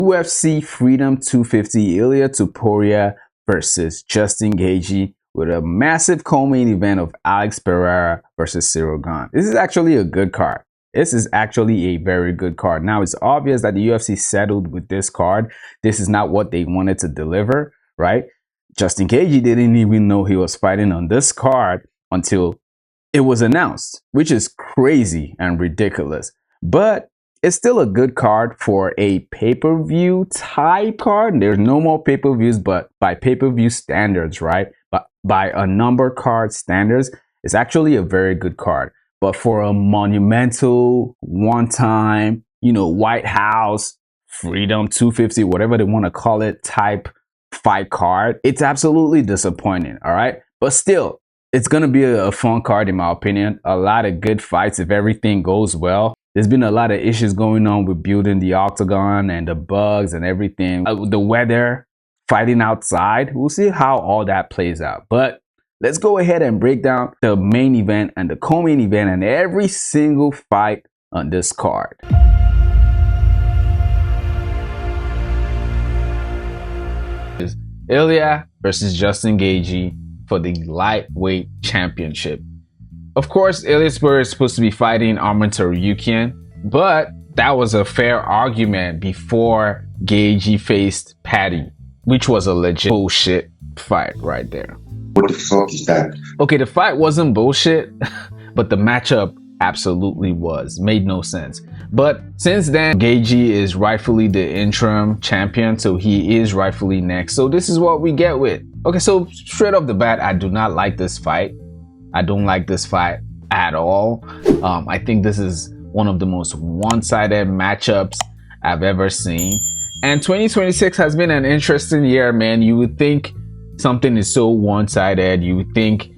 UFC Freedom 250, Ilia Topuria versus Justin Gaethje, with a massive co-main event of Alex Pereira versus Cyril Gane. This is actually a good card. This is actually a very good card. Now, it's obvious that the UFC settled with this card. This is not what they wanted to deliver, right? Justin Gaethje didn't even know he was fighting on this card until it was announced, which is crazy and ridiculous. But it's still a good card for a pay-per-view type card. There's no more pay-per-views, but by pay-per-view standards, right? But by a number card standards, it's actually a very good card. But for a monumental, one-time, White House, Freedom 250, whatever they want to call it, type fight card, it's absolutely disappointing, all right? But still, it's going to be a fun card in my opinion. A lot of good fights if everything goes well. There's been a lot of issues going on with building the octagon and the bugs and everything. The weather, fighting outside. We'll see how all that plays out. But let's go ahead and break down the main event and the co-main event and every single fight on this card. Ilia versus Justin Gaethje for the lightweight championship. Of course, Ilia Topuria is supposed to be fighting Aiemann Tarukian, but that was a fair argument before Gaethje faced Paddy, which was a legit bullshit fight right there. What the fuck is that? Okay, the fight wasn't bullshit, but the matchup absolutely was. Made no sense. But since then, Gaethje is rightfully the interim champion, so he is rightfully next. So this is what we get with. Okay, so straight off the bat, I do not like this fight. I don't like this fight at all. I think this is one of the most one-sided matchups I've ever seen. And 2026 has been an interesting year, man. You would think something is so one-sided. You would think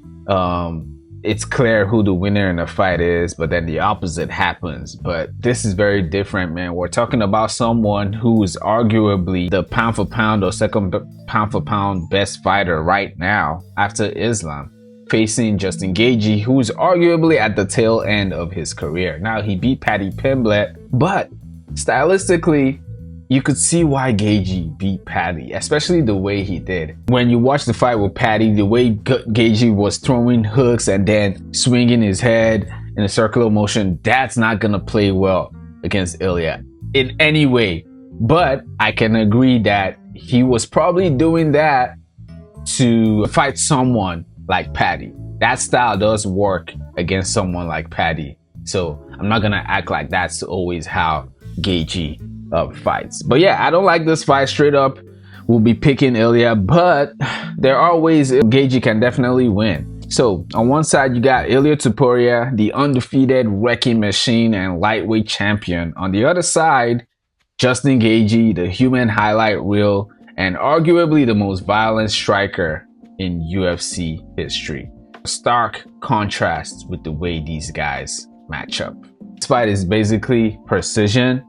it's clear who the winner in the fight is, but then the opposite happens. But this is very different, man. We're talking about someone who is arguably the pound for pound or second pound for pound best fighter right now after Islam, facing Justin Gaethje, who's arguably at the tail end of his career. Now, he beat Paddy Pimblett, but stylistically, you could see why Gaethje beat Paddy, especially the way he did. When you watch the fight with Paddy, the way Gaethje was throwing hooks and then swinging his head in a circular motion, that's not gonna play well against Ilia in any way. But I can agree that he was probably doing that to fight someone like Paddy. That style does work against someone like Paddy. So I'm not gonna act like that's always how Gaethje fights. But yeah, I don't like this fight. Straight up, we'll be picking Ilia, but there are ways Gaethje can definitely win. So on one side, you got Ilia Topuria, the undefeated wrecking machine and lightweight champion. On the other side, Justin Gaethje, the human highlight reel and arguably the most violent striker in UFC history. Stark contrast with the way these guys match up. This fight is basically precision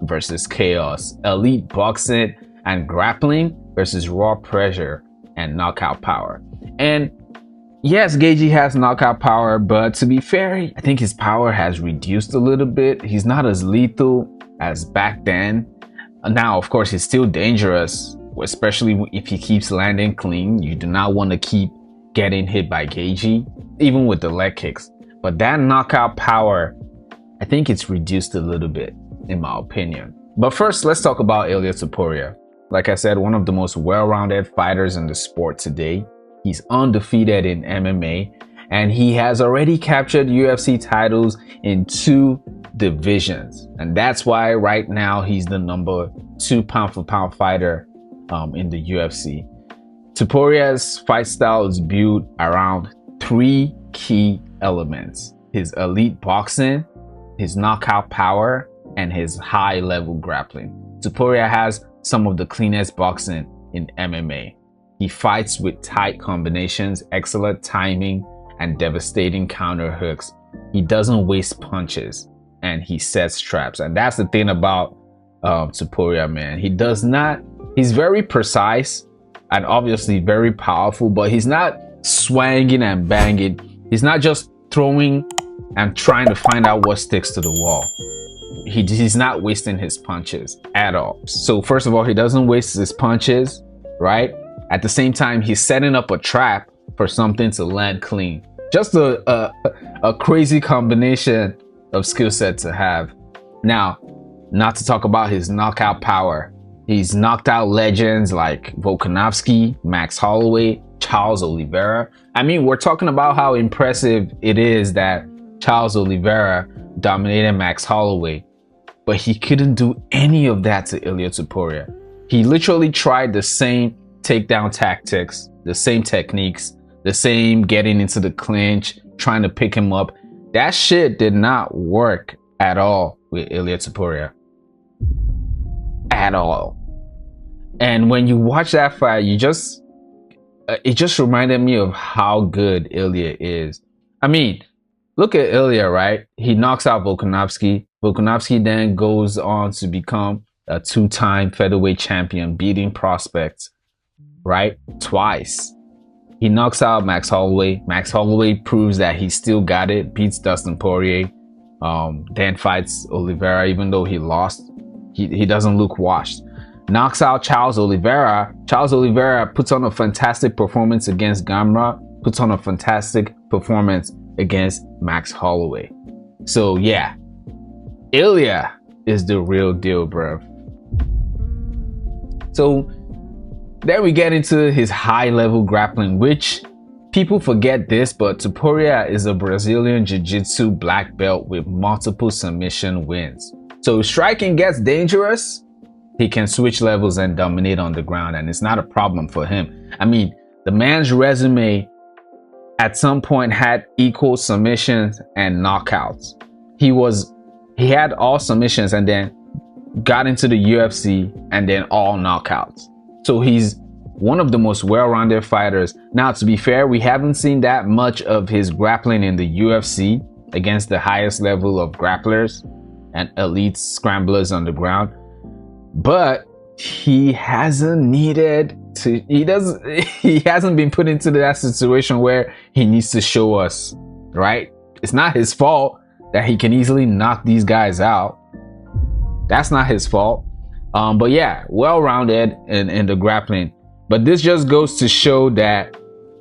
versus chaos, elite boxing and grappling versus raw pressure and knockout power. And yes, Gaethje has knockout power, but to be fair, I think his power has reduced a little bit. He's not as lethal as back then. Now, of course, he's still dangerous, especially if he keeps landing clean. You do not want to keep getting hit by Gaethje, even with the leg kicks. But that knockout power, I think it's reduced a little bit, in my opinion. But first, let's talk about Ilia Topuria. Like I said, one of the most well-rounded fighters in the sport today. He's undefeated in MMA, and he has already captured UFC titles in 2 divisions. And that's why right now he's the number 2 pound for pound fighter in the UFC. Topuria's fight style is built around 3 key elements: his elite boxing, his knockout power, and his high level grappling. Topuria has some of the cleanest boxing in MMA. He fights with tight combinations, excellent timing, and devastating counter hooks. He doesn't waste punches and he sets traps. And that's the thing about Topuria, man. He's very precise and obviously very powerful, but he's not swanging and banging. He's not just throwing and trying to find out what sticks to the wall. he's not wasting his punches at all. So first of all, he doesn't waste his punches, right? At the same time, he's setting up a trap for something to land clean. Just a crazy combination of skill set to have. Now, not to talk about his knockout power. He's knocked out legends like Volkanovski, Max Holloway, Charles Oliveira. I mean, we're talking about how impressive it is that Charles Oliveira dominated Max Holloway, but he couldn't do any of that to Ilia Topuria. He literally tried the same takedown tactics, the same techniques, the same getting into the clinch, trying to pick him up. That shit did not work at all with Ilia Topuria. At all. And when you watch that fight, it just reminded me of how good Ilia is. I mean, look at Ilia, right? He knocks out Volkanovski. Volkanovski then goes on to become a 2-time featherweight champion, beating prospects, right? Twice. He knocks out Max Holloway. Max Holloway proves that he still got it, beats Dustin Poirier, then fights Oliveira, even though he lost. He doesn't look washed. Knocks out Charles Oliveira. Charles Oliveira puts on a fantastic performance against Gamrot, puts on a fantastic performance against Max Holloway. So yeah, Ilia is the real deal, bro. So then we get into his high-level grappling, which people forget this, but Topuria is a Brazilian Jiu-Jitsu black belt with multiple submission wins. So if striking gets dangerous, he can switch levels and dominate on the ground, and it's not a problem for him. I mean, the man's resume at some point had equal submissions and knockouts. He had all submissions and then got into the UFC and then all knockouts. So he's one of the most well-rounded fighters. Now, to be fair, we haven't seen that much of his grappling in the UFC against the highest level of grapplers and elite scramblers on the ground. But he hasn't needed to, he hasn't been put into that situation where he needs to show us, right? It's not his fault that he can easily knock these guys out. That's not his fault. But yeah, well-rounded in the grappling. But this just goes to show that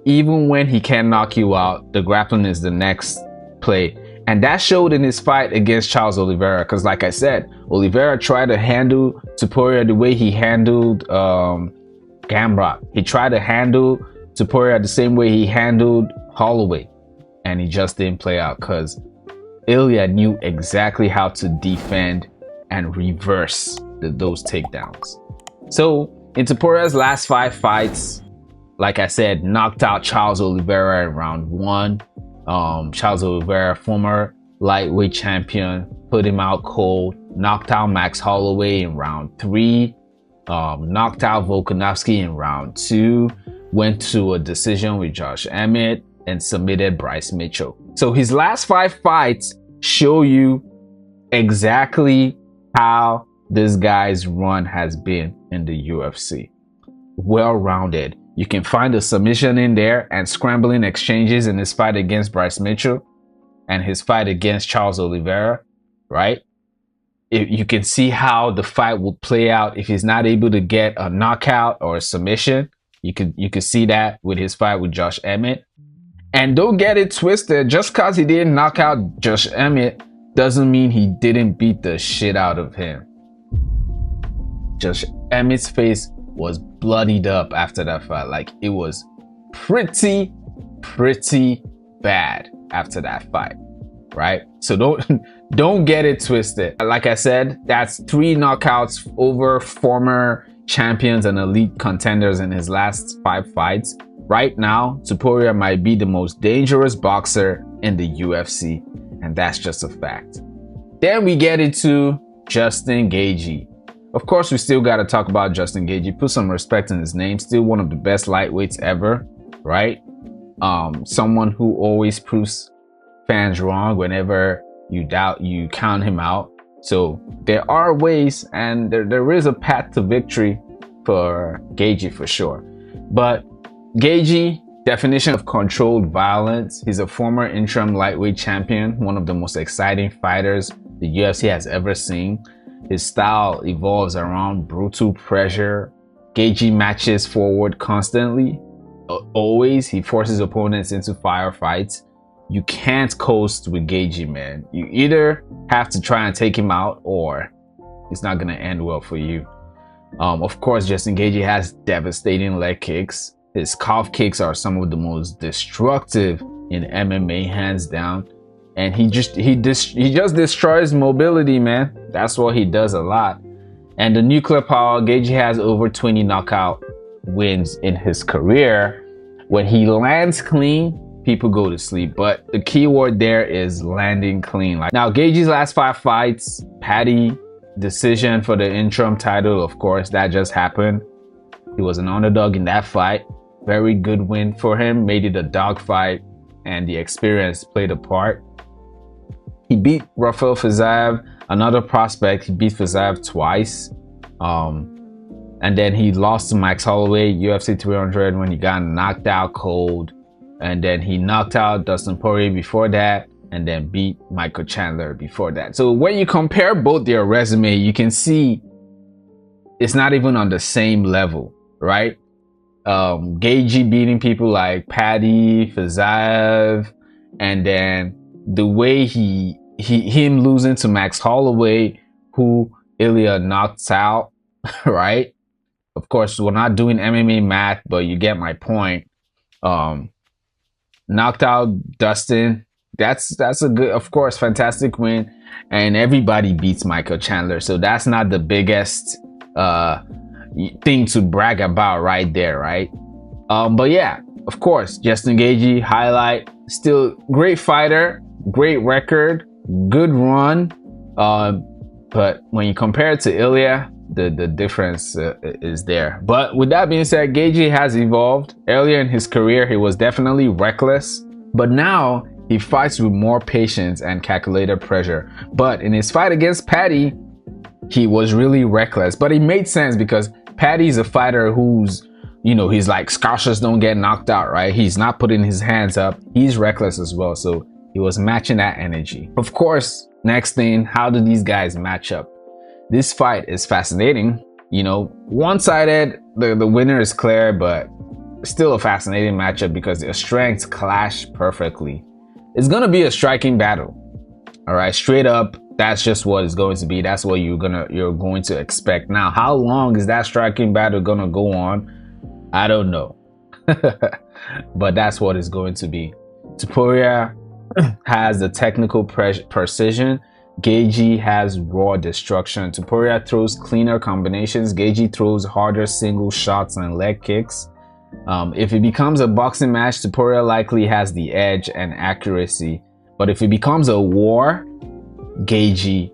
even when he can knock you out, the grappling is the next play. And that showed in his fight against Charles Oliveira. Because like I said, Oliveira tried to handle Topuria the way he handled Gamrot. He tried to handle Topuria the same way he handled Holloway. And he just didn't play out because Ilia knew exactly how to defend and reverse those takedowns. So in Topuria's last 5 fights, like I said, knocked out Charles Oliveira in round 1. Charles Oliveira, former lightweight champion, put him out cold. Knocked out Max Holloway in round 3. Knocked out Volkanovski in round 2. Went to a decision with Josh Emmett and submitted Bryce Mitchell. So his last 5 fights show you exactly how this guy's run has been in the UFC. Well-rounded. You can find a submission in there and scrambling exchanges in his fight against Bryce Mitchell and his fight against Charles Oliveira, right? You can see how the fight will play out if he's not able to get a knockout or a submission. You could see that with his fight with Josh Emmett. And don't get it twisted, just because he didn't knock out Josh Emmett doesn't mean he didn't beat the shit out of him. Josh Emmett's face was bloodied up after that fight. Like, it was pretty bad after that fight, right? So don't get it twisted. Like I said, that's 3 knockouts over former champions and elite contenders in his last 5 fights. Right now, Topuria might be the most dangerous boxer in the UFC, and that's just a fact. Then we get into Justin Gaethje. Of course, we still got to talk about Justin Gaethje. Put some respect in his name. Still one of the best lightweights ever, right? Someone who always proves fans wrong whenever you count him out. So there are ways, and there is a path to victory for Gaethje for sure. But Gaethje, definition of controlled violence. He's a former interim lightweight champion, one of the most exciting fighters the UFC has ever seen. His style evolves around brutal pressure. Gaethje matches forward constantly. Always, he forces opponents into firefights. You can't coast with Gaethje, man. You either have to try and take him out, or it's not gonna end well for you. Of course, Justin Gaethje has devastating leg kicks. His calf kicks are some of the most destructive in MMA, hands down. And he just destroys mobility, man. That's what he does a lot. And the nuclear power, Gaethje has over 20 knockout wins in his career. When he lands clean, people go to sleep. But the key word there is landing clean. Like, now, Gaethje's last 5 fights, Paddy decision for the interim title, of course, that just happened. He was an underdog in that fight. Very good win for him. Made it a dog fight, and the experience played a part. He beat Rafael Fiziev, another prospect. He beat Fiziev twice. And then he lost to Max Holloway, UFC 300, when he got knocked out cold. And then he knocked out Dustin Poirier before that, and then beat Michael Chandler before that. So when you compare both their resume, you can see it's not even on the same level, right? Gaethje beating people like Paddy, Fiziev, and then the way him losing to Max Holloway, who Ilia knocks out, right? Of course, we're not doing MMA math, but you get my point. Knocked out Dustin. That's a good, of course, fantastic win. And everybody beats Michael Chandler. So that's not the biggest thing to brag about right there, right? But yeah, of course, Justin Gaethje, highlight. Still great fighter, great record, good run. But when you compare it to Ilia, the difference is there. But with that being said, Gaethje has evolved. Earlier in his career, he was definitely reckless. But now he fights with more patience and calculated pressure. But in his fight against Paddy, he was really reckless. But it made sense because Paddy's a fighter who's, you know, he's like, Scousers don't get knocked out, right? He's not putting his hands up. He's reckless as well. So he was matching that energy. Of course, next thing, how do these guys match up? This fight is fascinating. You know, one-sided, the winner is clear, but still a fascinating matchup because their strengths clash perfectly. It's going to be a striking battle. All right, straight up, that's just what it's going to be. That's what you're going to expect. Now, how long is that striking battle going to go on? I don't know. But that's what it's going to be. Topuria has the technical precision. Gaethje has raw destruction. Topuria throws cleaner combinations. Gaethje throws harder single shots and leg kicks. If it becomes a boxing match, Topuria likely has the edge and accuracy. But if it becomes a war, Gaethje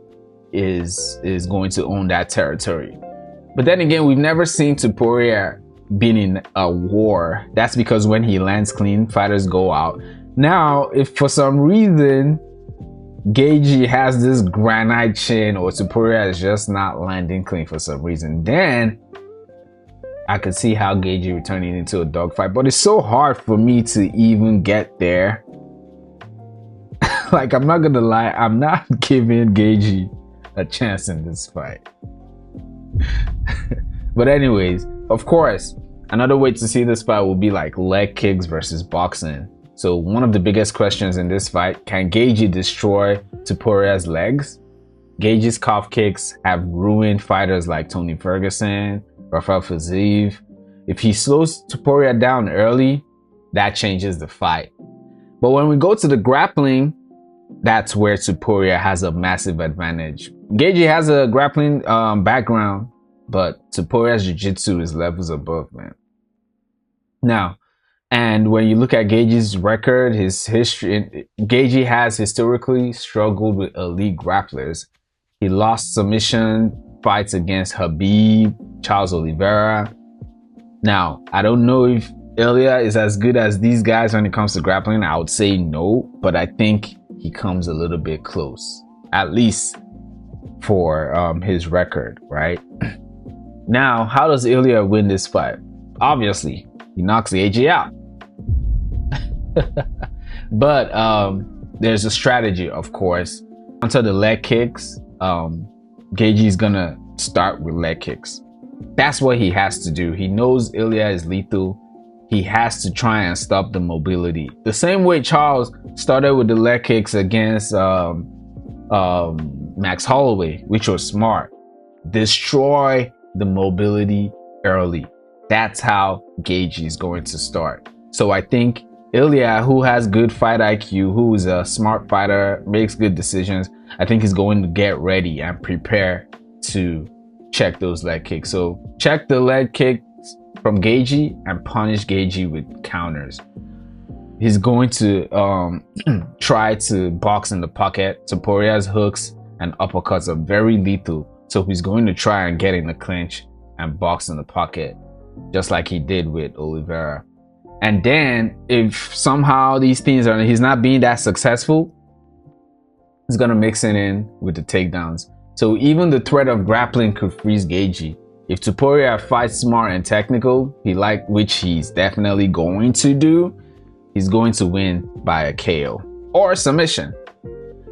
is going to own that territory. But then again, we've never seen Topuria being in a war. That's because when he lands clean, fighters go out. Now, if for some reason Gaethje has this granite chin, or Topuria is just not landing clean for some reason, then I could see how Gaethje returning into a dogfight. But it's so hard for me to even get there. Like, I'm not gonna lie, I'm not giving Gaethje a chance in this fight. But anyways, of course, another way to see this fight will be like leg kicks versus boxing. So one of the biggest questions in this fight, can Gaethje destroy Topuria's legs? Gaethje's calf kicks have ruined fighters like Tony Ferguson, Rafael Fiziev. If he slows Topuria down early, that changes the fight. But when we go to the grappling, that's where Topuria has a massive advantage. Gaethje has a grappling background, but Topuria's jiu-jitsu is levels above, man. Now, and when you look at Gaethje's record, his history, Gaethje has historically struggled with elite grapplers. He lost submission fights against Khabib, Charles Oliveira. Now, I don't know if Ilia is as good as these guys when it comes to grappling. I would say no, but I think he comes a little bit close, at least for his record, right? Now, how does Ilia win this fight? Obviously, he knocks Gaethje out. But there's a strategy, of course. Onto the leg kicks, Gaethje is gonna start with leg kicks. That's what he has to do. He knows Ilia is lethal. He has to try and stop the mobility. The same way Charles started with the leg kicks against Max Holloway, which was smart. Destroy the mobility early. That's how Gaethje is going to start. So I think Ilia, who has good fight IQ, who is a smart fighter, makes good decisions, I think he's going to get ready and prepare to check those leg kicks. So check the leg kicks from Gaethje and punish Gaethje with counters. He's going to try to box in the pocket. Topuria's hooks and uppercuts are very lethal, so he's going to try and get in the clinch and box in the pocket, just like he did with Oliveira. And then if somehow these things he's not being that successful, he's gonna mix it in with the takedowns. So even the threat of grappling could freeze Gaethje. If Topuria fights smart and technical, which he's definitely going to do, he's going to win by a KO or submission.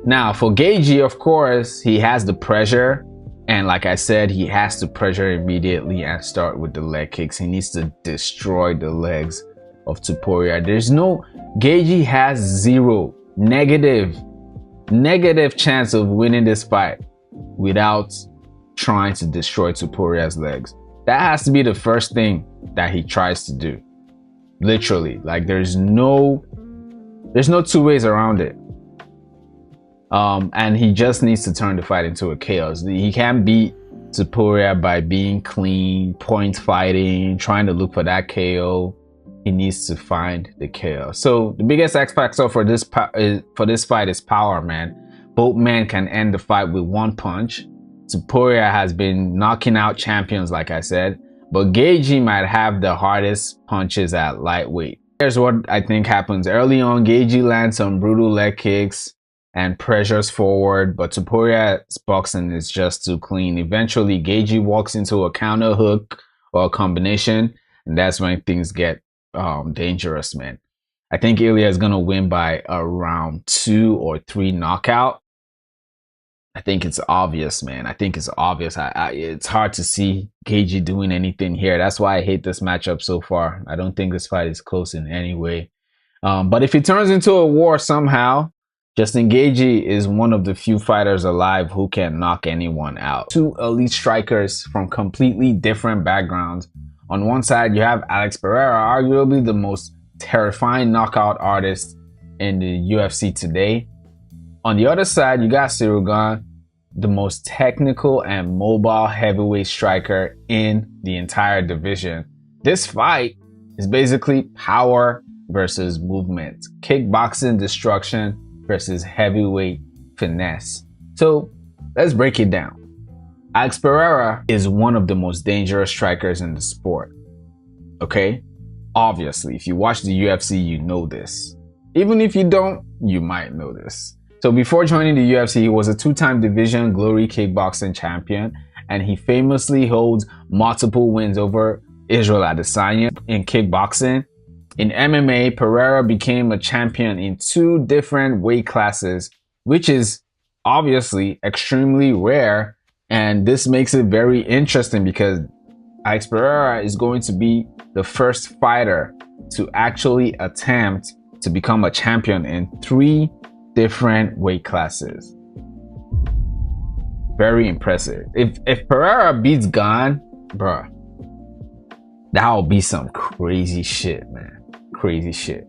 Now for Gaethje, of course, he has the pressure, and like I said, he has to pressure immediately and start with the leg kicks. He needs to destroy the legs of Topuria. Gaethje has zero negative chance of winning this fight without trying to destroy Topuria's legs. That has to be the first thing that he tries to do. Literally, like there's no two ways around it. And he just needs to turn the fight into a chaos. He can't beat Topuria by being clean, point fighting, trying to look for that KO. He needs to find the KO. So the biggest X factor for this fight is power, man. Both men can end the fight with one punch. Topuria has been knocking out champions, like I said, but Gaethje might have the hardest punches at lightweight. Here's what I think happens. Early on, Gaethje lands some brutal leg kicks and pressures forward, but Topuria's boxing is just too clean. Eventually, Gaethje walks into a counter hook or a combination, and that's when things get dangerous, man. I think Ilia is gonna win by a round 2 or 3 knockout. I think it's obvious, man. I think it's obvious. It's hard to see Gaethje doing anything here. That's why I hate this matchup so far. I don't think this fight is close in any way. But if it turns into a war somehow, Justin Gaethje is one of the few fighters alive who can knock anyone out. Two elite strikers from completely different backgrounds. On one side, you have Alex Pereira, arguably the most terrifying knockout artist in the UFC today. On the other side, you got Ciryl Gane, the most technical and mobile heavyweight striker in the entire division. This fight is basically power versus movement, kickboxing destruction versus heavyweight finesse. So let's break it down. Alex Pereira is one of the most dangerous strikers in the sport. Okay? Obviously, if you watch the UFC, you know this. Even if you don't, you might know this. So before joining the UFC, he was a 2-time Division Glory kickboxing champion, and he famously holds multiple wins over Israel Adesanya in kickboxing. In MMA, Pereira became a champion in 2 different weight classes, which is obviously extremely rare, and this makes it very interesting because Alex Pereira is going to be the first fighter to actually attempt to become a champion in 3 different weight classes. Very impressive. If Pereira beats Gane, bruh, that'll be some crazy shit, man. Crazy shit.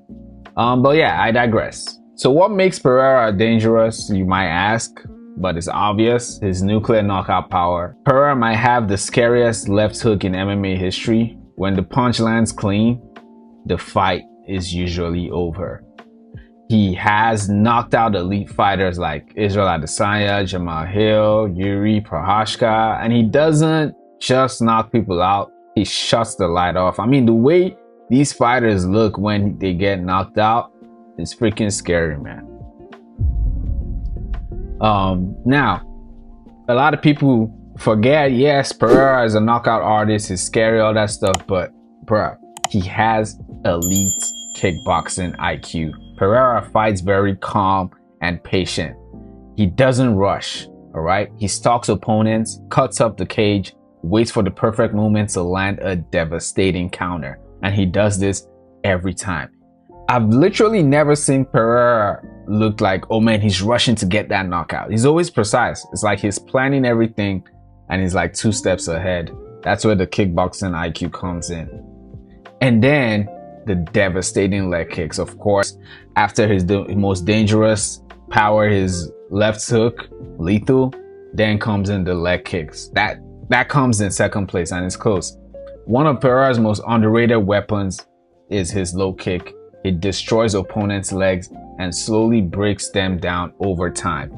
But yeah, I digress. So what makes Pereira dangerous, you might ask, but it's obvious: his nuclear knockout power. Pereira might have the scariest left hook in MMA history. When the punch lands clean, the fight is usually over. He has knocked out elite fighters like Israel Adesanya, Jamal Hill, Yuri Prochazka, and he doesn't just knock people out, he shuts the light off. I mean, the way these fighters look when they get knocked out is freaking scary, man. Now, a lot of people forget, yes, Pereira is a knockout artist, he's scary, all that stuff, but bruh, he has elite kickboxing IQ. Pereira fights very calm and patient. He doesn't rush, all right? He stalks opponents, cuts up the cage, waits for the perfect moment to land a devastating counter. And he does this every time. I've literally never seen Pereira look like, oh man, he's rushing to get that knockout. He's always precise. It's like he's planning everything and he's like 2 steps ahead. That's where the kickboxing IQ comes in. And then the devastating leg kicks, of course. After his most dangerous power, his left hook, lethal, then comes in the leg kicks. That comes in second place and it's close. One of Pereira's most underrated weapons is his low kick. It destroys opponents' legs and slowly breaks them down over time.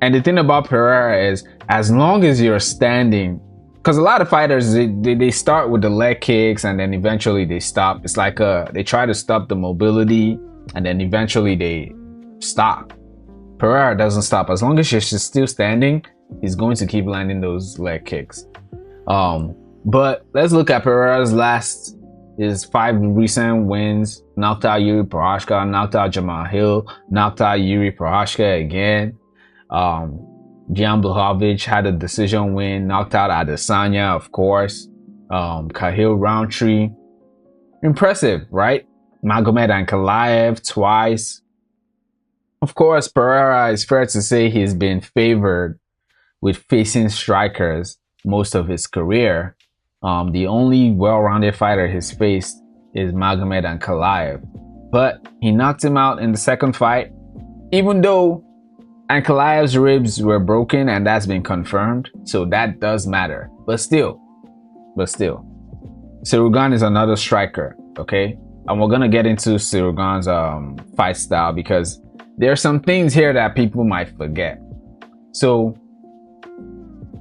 And the thing about Pereira is, as long as you're standing, because a lot of fighters, they start with the leg kicks and then eventually they stop. It's like they try to stop the mobility and then eventually they stop. Pereira doesn't stop. As long as you're still standing, he's going to keep landing those leg kicks. But let's look at Pereira's his 5 recent wins. Knocked out Yuri Prochazka, knocked out Jamal Hill, knocked out Yuri Prochazka again. Jan Blachowicz had a decision win, knocked out Adesanya, of course. Khalil Roundtree. Impressive, right? Magomed Ankalaev twice. Of course, Pereira, is fair to say he's been favored with facing strikers most of his career. The only well-rounded fighter he's faced is Magomed Ankalaev. But he knocked him out in the second fight, even though Ankalaev's ribs were broken and that's been confirmed. So that does matter. But still, Ciryl Gane is another striker, okay? And we're going to get into Ciryl Gane's fight style because there are some things here that people might forget. So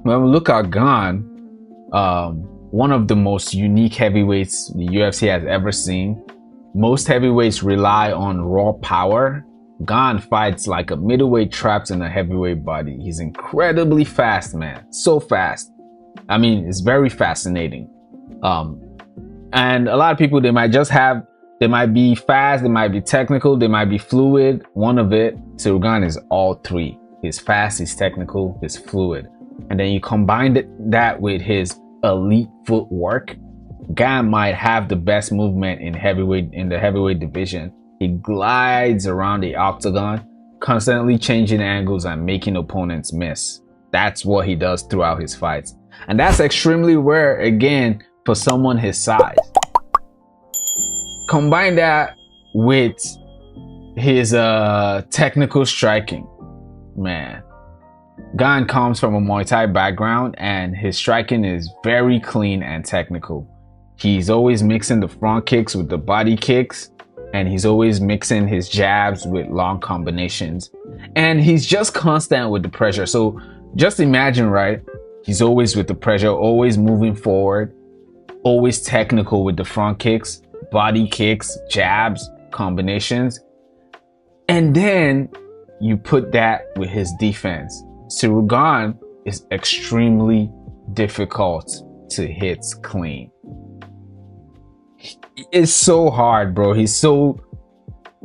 when we look at Gane, one of the most unique heavyweights the UFC has ever seen. Most heavyweights rely on raw power. Gane fights like a middleweight trapped in a heavyweight body. He's incredibly fast, man. So fast. I mean, it's very fascinating. And a lot of people, they might be fast, they might be technical, they might be fluid. One of it, Ciryl Gane is all three. He's fast, he's technical, he's fluid. And then you combine that with his elite footwork, Gane might have the best movement in the heavyweight division. He glides around the octagon, constantly changing angles and making opponents miss. That's what he does throughout his fights. And that's extremely rare, again, for someone his size. Combine that with his technical striking. Man, Gane comes from a Muay Thai background and his striking is very clean and technical. He's always mixing the front kicks with the body kicks, and he's always mixing his jabs with long combinations. And he's just constant with the pressure. So just imagine, right? He's always with the pressure, always moving forward, always technical with the front kicks, body kicks, jabs, combinations. And then you put that with his defense. Ciryl Gane is extremely difficult to hit clean. It's so hard, bro. He's so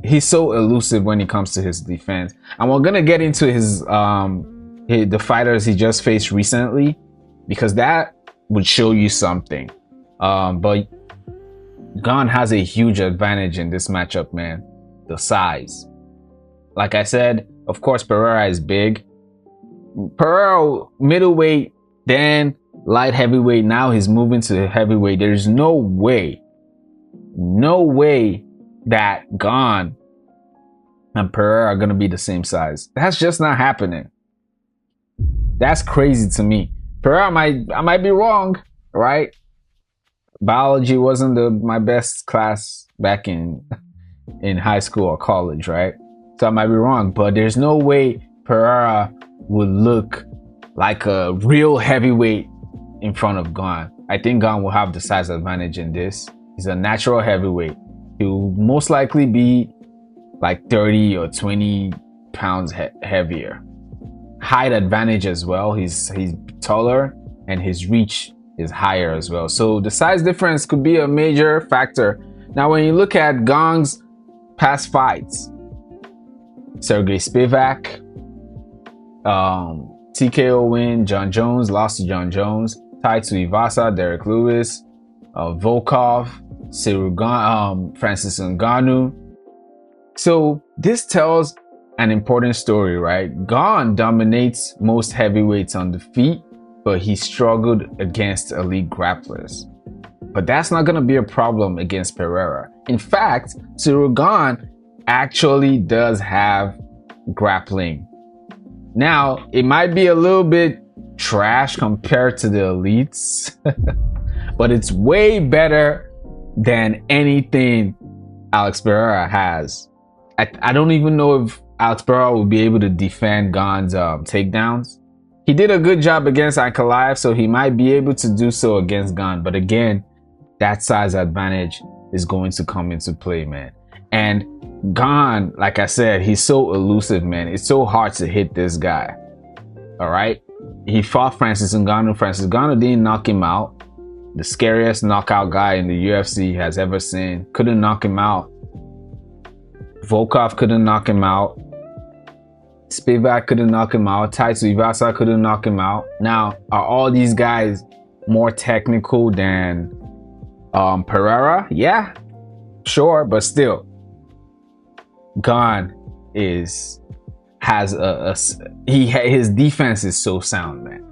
elusive when it comes to his defense. And we're gonna get into the fighters he just faced recently, because that would show you something. But Gane has a huge advantage in this matchup, man. The size. Like I said, of course, Pereira is big. Pereira middleweight, then light heavyweight. Now he's moving to heavyweight. There's no way that Gane and Pereira are gonna be the same size. That's just not happening. That's crazy to me. Pereira I might be wrong, right? Biology wasn't my best class back in high school or college, right? So I might be wrong, but there's no way Pereira would look like a real heavyweight in front of Gane. I think Gane will have the size advantage in this. He's a natural heavyweight. He'll most likely be like 30 or 20 pounds heavier. Height advantage as well. He's taller and his reach is higher as well. So the size difference could be a major factor. Now, when you look at Gane's past fights, Sergey Spivak, TKO win. John Jones lost to John Jones. Tied to Ivasa, Derrick Lewis, Volkov, Cyril Gane, Francis Ngannou. So this tells an important story, right? Gane dominates most heavyweights on the feet, but he struggled against elite grapplers. But that's not going to be a problem against Pereira. In fact, Ciryl Gane actually does have grappling. Now, it might be a little bit trash compared to the elites, but it's way better than anything Alex Pereira has. I don't even know if Alex Pereira will be able to defend Gane's takedowns. He did a good job against Ankalaev, so he might be able to do so against Gane. But again, that size advantage is going to come into play, man. And Gane, like I said, he's so elusive, man. It's so hard to hit this guy. All right? He fought Francis Ngannou. Francis Ngannou didn't knock him out. The scariest knockout guy in the UFC has ever seen. Couldn't knock him out. Volkov couldn't knock him out. Spivak couldn't knock him out. Taito Ivasa couldn't knock him out. Now, are all these guys more technical than Pereira? Yeah, sure, but still, Gane his defense is so sound, man.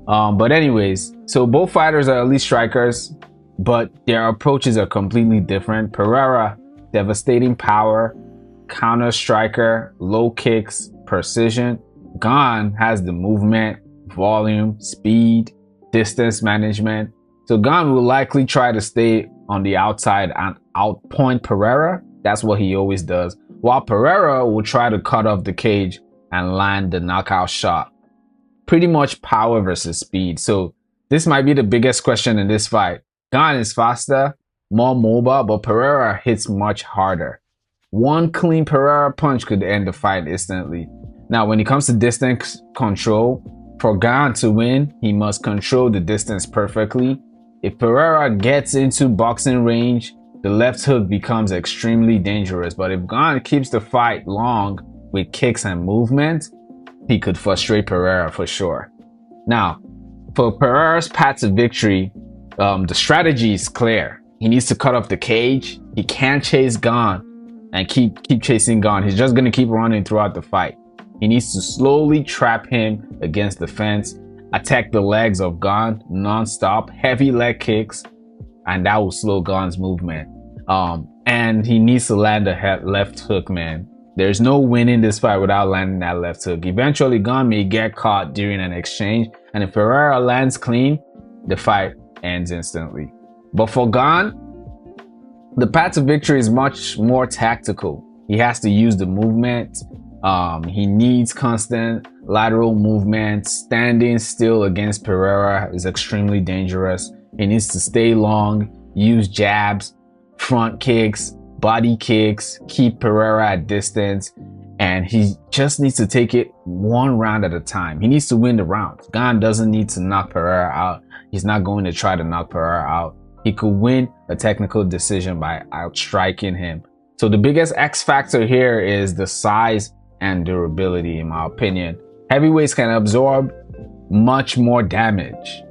But anyways, so both fighters are elite strikers, but their approaches are completely different. Pereira, devastating power, counter striker, low kicks, precision. Gane has the movement, volume, speed, distance management. So Gane will likely try to stay on the outside and outpoint Pereira. That's what he always does. While Pereira will try to cut off the cage and land the knockout shot. Pretty much power versus speed. So this might be the biggest question in this fight. Gane is faster, more mobile, but Pereira hits much harder. One clean Pereira punch could end the fight instantly. Now, when it comes to distance control, for Gane to win, he must control the distance perfectly. If Pereira gets into boxing range, the left hook becomes extremely dangerous. But if Gane keeps the fight long with kicks and movement, he could frustrate Pereira for sure. Now, for Pereira's path to victory, the strategy is clear. He needs to cut off the cage. He can't chase Gane and keep chasing Gane. He's just going to keep running throughout the fight. He needs to slowly trap him against the fence, attack the legs of Gane non-stop, heavy leg kicks, and that will slow Gane's movement. And he needs to land a left hook, man. There's no winning this fight without landing that left hook. Eventually, Gane may get caught during an exchange, and if Pereira lands clean, the fight ends instantly. But for Gane, the path to victory is much more tactical. He has to use the movement. He needs constant lateral movement. Standing still against Pereira is extremely dangerous. He needs to stay long, use jabs, front kicks, body kicks, keep Pereira at distance, and he just needs to take it one round at a time. He needs to win the round. Gane doesn't need to knock Pereira out. He's not going to try to knock Pereira out. He could win a technical decision by outstriking him. So the biggest X factor here is the size and durability, in my opinion. Heavyweights can absorb much more damage.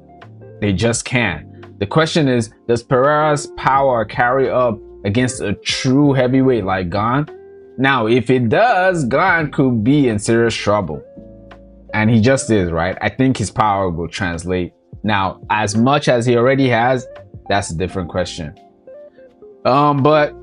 They just can. The question is, does Pereira's power carry up against a true heavyweight like Gane? Now, if it does, Gane could be in serious trouble. And he just is, right? I think his power will translate. Now, as much as he already has, that's a different question. But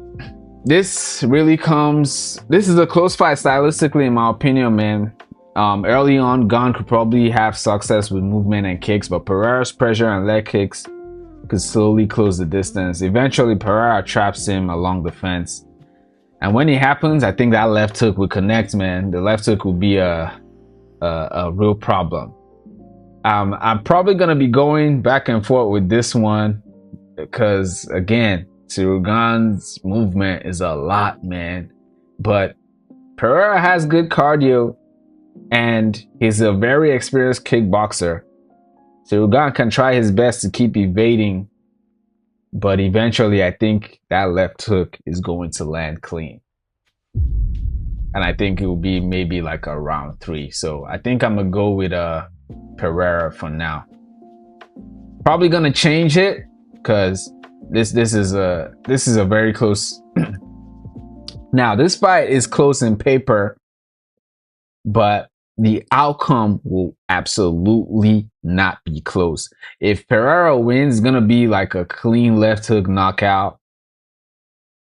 this is a close fight stylistically, in my opinion, man. Early on, Gane could probably have success with movement and kicks, but Pereira's pressure and leg kicks could slowly close the distance. Eventually, Pereira traps him along the fence. And when it happens, I think that left hook will connect, man. The left hook will be a real problem. I'm probably going to be going back and forth with this one because, again, Ciryl Gane's movement is a lot, man. But Pereira has good cardio and he's a very experienced kickboxer. Ciryl Gane can try his best to keep evading, but eventually I think that left hook is going to land clean. and I think it will be maybe like a round 3. So I think I'm gonna go with Pereira for now. Probably gonna change it because this is a very close. Now this fight is close in paper, but the outcome will absolutely not be close. If Pereira wins, it's gonna be like a clean left hook knockout.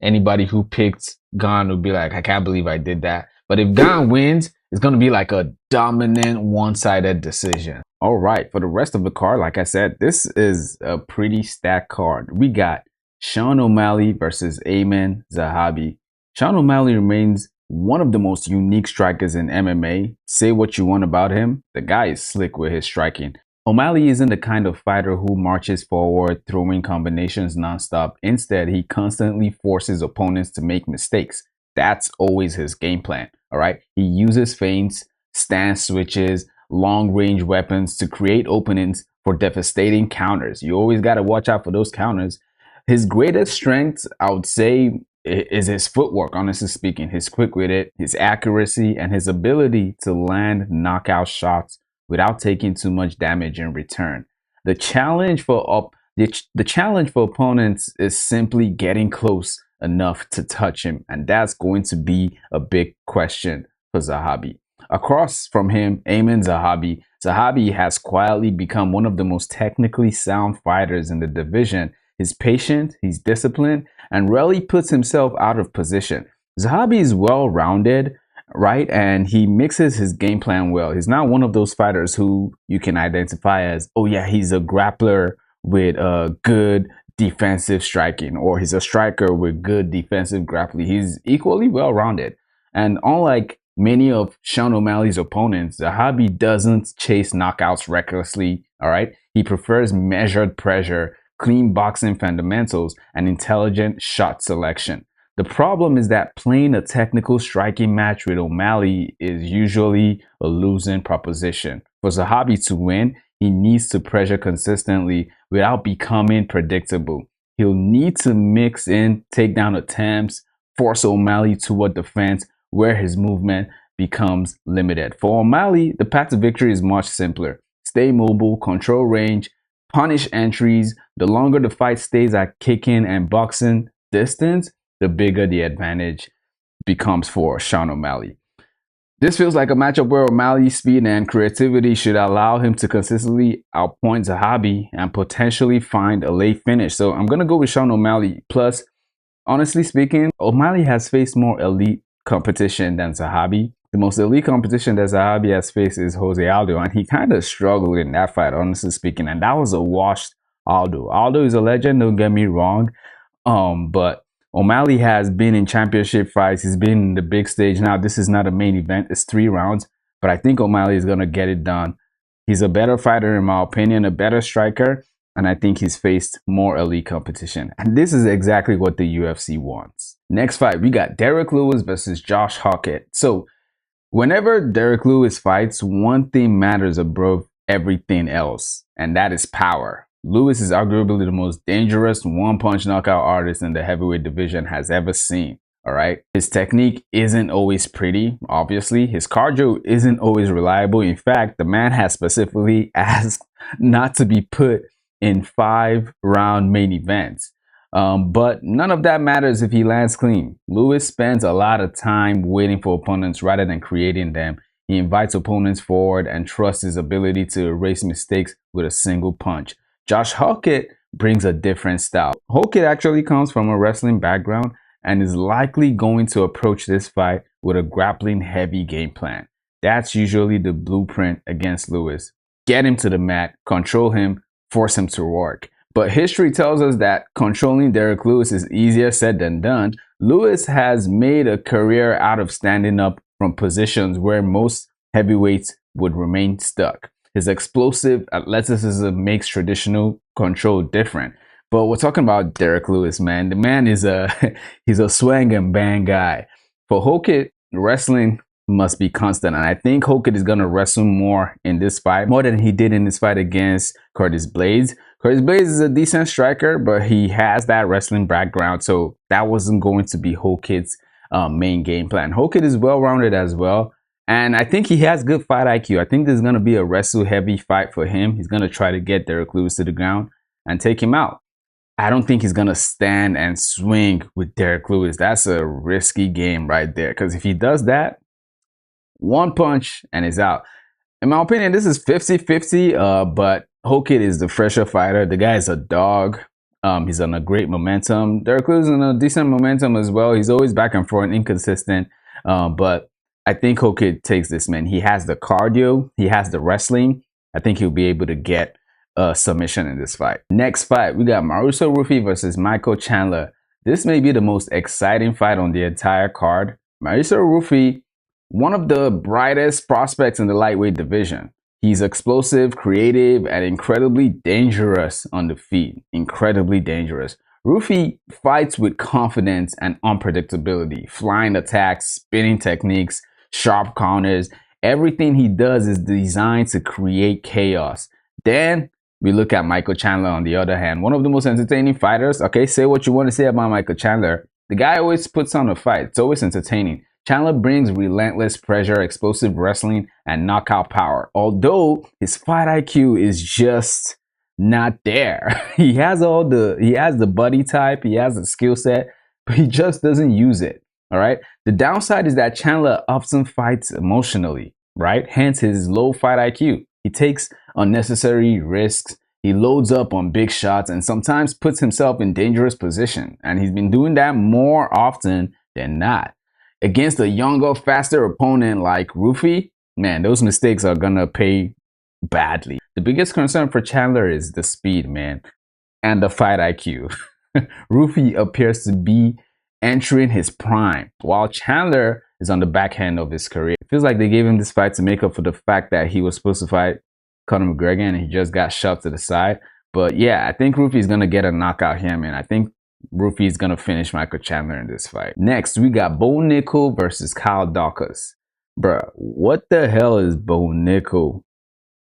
Anybody who picked Gane would be like, I can't believe I did that. But if Gane wins, it's gonna be like a dominant one-sided decision. All right, for the rest of the card, like I said, this is a pretty stacked card. We got Sean O'Malley versus Aiemann Zahabi. Sean O'Malley remains one of the most unique strikers in MMA. Say what you want about him, the guy is slick with his striking. O'Malley isn't the kind of fighter who marches forward throwing combinations nonstop. Instead, he constantly forces opponents to make mistakes. That's always his game plan, all right? He uses feints, stance switches, long-range weapons to create openings for devastating counters. You always got to watch out for those counters. His greatest strengths, I would say, is his footwork, honestly speaking. His quick-witted, his accuracy, and his ability to land knockout shots without taking too much damage in return. The challenge for opponents is simply getting close enough to touch him, and that's going to be a big question for Zahabi. Across from him, Aiemann Zahabi. Zahabi has quietly become one of the most technically sound fighters in the division. He's patient, he's disciplined, and rarely puts himself out of position. Zahabi is well-rounded, right? And he mixes his game plan well. He's not one of those fighters who you can identify as, oh yeah, he's a grappler with a good defensive striking, or he's a striker with good defensive grappling. He's equally well-rounded. And unlike many of Sean O'Malley's opponents, Zahabi doesn't chase knockouts recklessly, all right? He prefers measured pressure, clean boxing fundamentals, and intelligent shot selection. The problem is that playing a technical striking match with O'Malley is usually a losing proposition. For Zahabi to win, he needs to pressure consistently without becoming predictable. He'll need to mix in takedown attempts, force O'Malley toward defense where his movement becomes limited. For O'Malley, the path to victory is much simpler. Stay mobile, control range, punish entries. The longer the fight stays at kicking and boxing distance, the bigger the advantage becomes for Sean O'Malley. This feels like a matchup where O'Malley's speed and creativity should allow him to consistently outpoint Zahabi and potentially find a late finish. So I'm going to go with Sean O'Malley. Plus, honestly speaking, O'Malley has faced more elite competition than Zahabi. The most elite competition that Zahabi has faced is Jose Aldo, and he kind of struggled in that fight, honestly speaking, and that was a washed Aldo. Aldo is a legend, don't get me wrong, but O'Malley has been in championship fights. He's been in the big stage. Now, this is not a main event. It's 3 rounds, but I think O'Malley is going to get it done. He's a better fighter, in my opinion, a better striker, and I think he's faced more elite competition. And this is exactly what the UFC wants. Next fight, we got Derrick Lewis versus Josh Hokit. So, whenever Derrick Lewis fights, one thing matters above everything else, and that is power. Lewis is arguably the most dangerous one-punch knockout artist in the heavyweight division has ever seen, all right? His technique isn't always pretty, obviously. His cardio isn't always reliable. In fact, the man has specifically asked not to be put in 5-round main events. But none of that matters if he lands clean. Lewis spends a lot of time waiting for opponents rather than creating them. He invites opponents forward and trusts his ability to erase mistakes with a single punch. Josh Hokit brings a different style. Hokit actually comes from a wrestling background and is likely going to approach this fight with a grappling heavy game plan. That's usually the blueprint against Lewis. Get him to the mat, control him, force him to work. But history tells us that controlling Derrick Lewis is easier said than done. Lewis has made a career out of standing up from positions where most heavyweights would remain stuck. His explosive athleticism makes traditional control different. But we're talking about Derrick Lewis, man. The man is he's a swing and bang guy. For Hokit, wrestling must be constant. And I think Hokit is going to wrestle more in this fight, more than he did in his fight against Curtis Blaydes. Curtis Blaydes is a decent striker, but he has that wrestling background. So that wasn't going to be Hokit's main game plan. Hokit is well-rounded as well. And I think he has good fight IQ. I think this is going to be a wrestle-heavy fight for him. He's going to try to get Derrick Lewis to the ground and take him out. I don't think he's going to stand and swing with Derrick Lewis. That's a risky game right there. Because if he does that, one punch and he's out. In my opinion, this is 50-50, but Hokit is the fresher fighter. The guy is a dog. He's on a great momentum. Derrick Lewis is on a decent momentum as well. He's always back and forth, inconsistent. But I think Hokit takes this, man. He has the cardio. He has the wrestling. I think he'll be able to get a submission in this fight. Next fight, we got Mauricio Ruffy versus Michael Chandler. This may be the most exciting fight on the entire card. Mauricio Ruffy, one of the brightest prospects in the lightweight division. He's explosive, creative, and incredibly dangerous on the feet. Incredibly dangerous. Ruffy fights with confidence and unpredictability. Flying attacks, spinning techniques, sharp counters. Everything he does is designed to create chaos. Then we look at Michael Chandler on the other hand. One of the most entertaining fighters. Okay, say what you want to say about Michael Chandler. The guy always puts on a fight. It's always entertaining. Chandler brings relentless pressure, explosive wrestling, and knockout power. Although his fight IQ is just not there. He has the body type, he has the skill set, but he just doesn't use it. All right. The downside is that Chandler often fights emotionally, right? Hence his low fight IQ. He takes unnecessary risks. He loads up on big shots and sometimes puts himself in dangerous position. And he's been doing that more often than not. Against a younger, faster opponent like Ruffy, man, those mistakes are gonna pay badly. The biggest concern for Chandler is the speed, man, and the fight IQ. Ruffy appears to be entering his prime, while Chandler is on the back end of his career. It feels like they gave him this fight to make up for the fact that he was supposed to fight Conor McGregor and he just got shoved to the side. But yeah, I think Ruffy's gonna get a knockout here, man. I think Ruffy is gonna finish Michael Chandler in this fight. Next, we got Bo Nickal versus Kyle Daukaus. Bruh, what the hell is Bo Nickal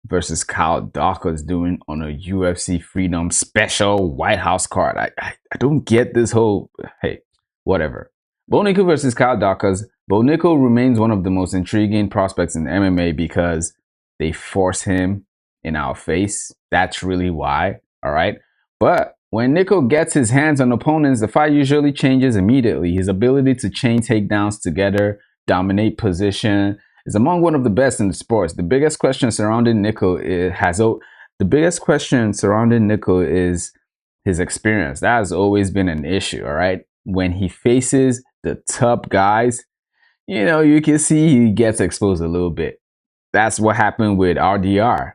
versus Kyle Daukaus doing on a UFC Freedom special White House card? I don't get this whole, hey, whatever. Bo Nickal versus Kyle Daukaus. Bo Nickal remains one of the most intriguing prospects in MMA because they force him in our face. That's really why, all right? But when Nickal gets his hands on opponents, the fight usually changes immediately. His ability to chain takedowns together, dominate position, is among one of the best in the sports. The biggest question surrounding Nickal is his experience. That has always been an issue, all right? When he faces the top guys, you know, you can see he gets exposed a little bit. That's what happened with RDR.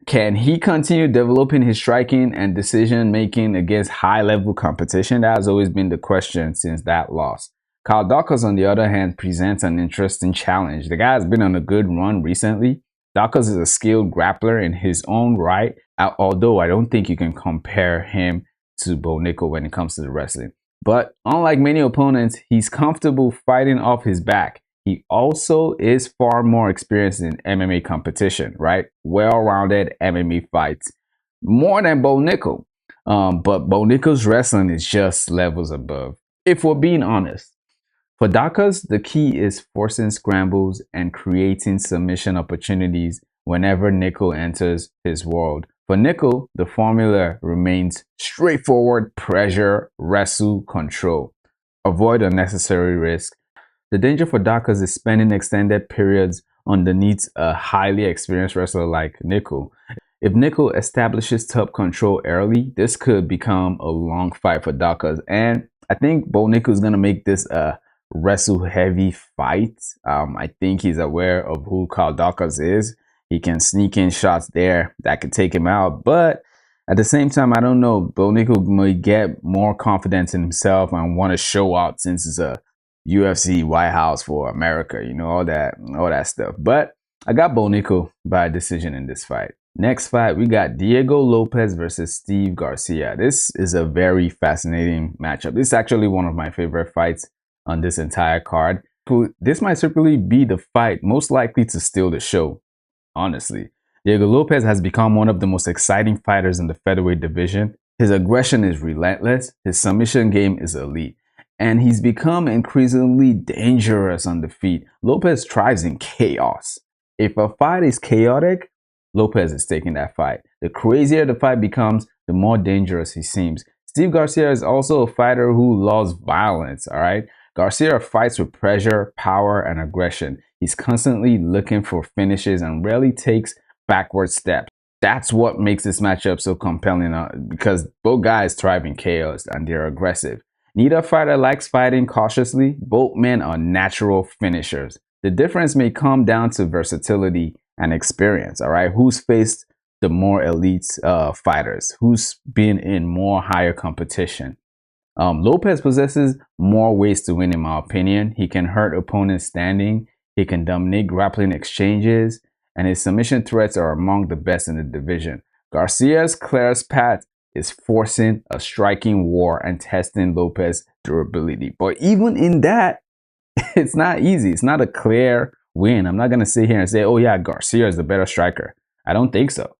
Can he continue developing his striking and decision making against high level competition? That has always been the question since that loss. Kyle Daukaus, on the other hand, presents an interesting challenge. The guy has been on a good run recently. Daukaus is a skilled grappler in his own right, although I don't think you can compare him to Bo Nickal when it comes to the wrestling. But unlike many opponents, he's comfortable fighting off his back. He also is far more experienced in MMA competition, right? Well-rounded MMA fights, more than Bo Nickal. But Bo Nickal's wrestling is just levels above, if we're being honest. For Daukaus, the key is forcing scrambles and creating submission opportunities whenever Nickal enters his world. For Nickal, the formula remains straightforward: pressure, wrestle, control. Avoid unnecessary risk. The danger for Daukaus is spending extended periods underneath a highly experienced wrestler like Nickal. If Nickal establishes top control early, this could become a long fight for Daukaus. And I think Bo Nickal is going to make this a wrestle-heavy fight. I think he's aware of who Kyle Daukaus is. He can sneak in shots there that could take him out. But at the same time, I don't know. Bo Nickal may get more confidence in himself and want to show out since it's a UFC White House for America, you know, all that stuff. But I got Bo Nickal by decision in this fight. Next fight, we got Diego Lopes versus Steve Garcia. This is a very fascinating matchup. This is actually one of my favorite fights on this entire card. This might simply be the fight most likely to steal the show, honestly. Diego Lopes has become one of the most exciting fighters in the featherweight division. His aggression is relentless. His submission game is elite. and he's become increasingly dangerous on the feet. Lopes thrives in chaos. If a fight is chaotic, Lopes is taking that fight. The crazier the fight becomes, the more dangerous he seems. Steve Garcia is also a fighter who loves violence, all right? Garcia fights with pressure, power, and aggression. He's constantly looking for finishes and rarely takes backward steps. That's what makes this matchup so compelling because both guys thrive in chaos and they're aggressive. Neither fighter likes fighting cautiously. Both men are natural finishers. The difference may come down to versatility and experience, all right? Who's faced the more elite fighters? Who's been in more higher competition? Lopes possesses more ways to win, in my opinion. He can hurt opponents standing. He can dominate grappling exchanges. And his submission threats are among the best in the division. Garcia's clearest path is forcing a striking war and testing Lopes' durability. But even in that, it's not easy. It's not a clear win. I'm not going to sit here and say, oh yeah, Garcia is the better striker. I don't think so.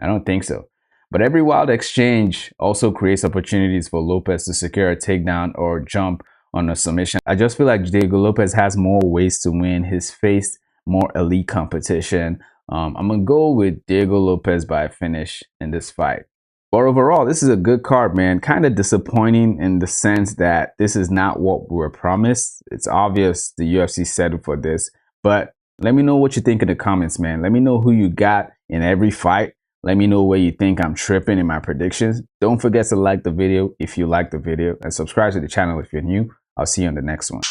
I don't think so. But every wild exchange also creates opportunities for Lopes to secure a takedown or jump on a submission. I just feel like Diego Lopes has more ways to win. He's faced more elite competition. I'm going to go with Diego Lopes by a finish in this fight. But overall, this is a good card, man. Kind of disappointing in the sense that this is not what we were promised. It's obvious the UFC settled for this. But let me know what you think in the comments, man. Let me know who you got in every fight. Let me know where you think I'm tripping in my predictions. Don't forget to like the video if you like the video and subscribe to the channel if you're new. I'll see you on the next one.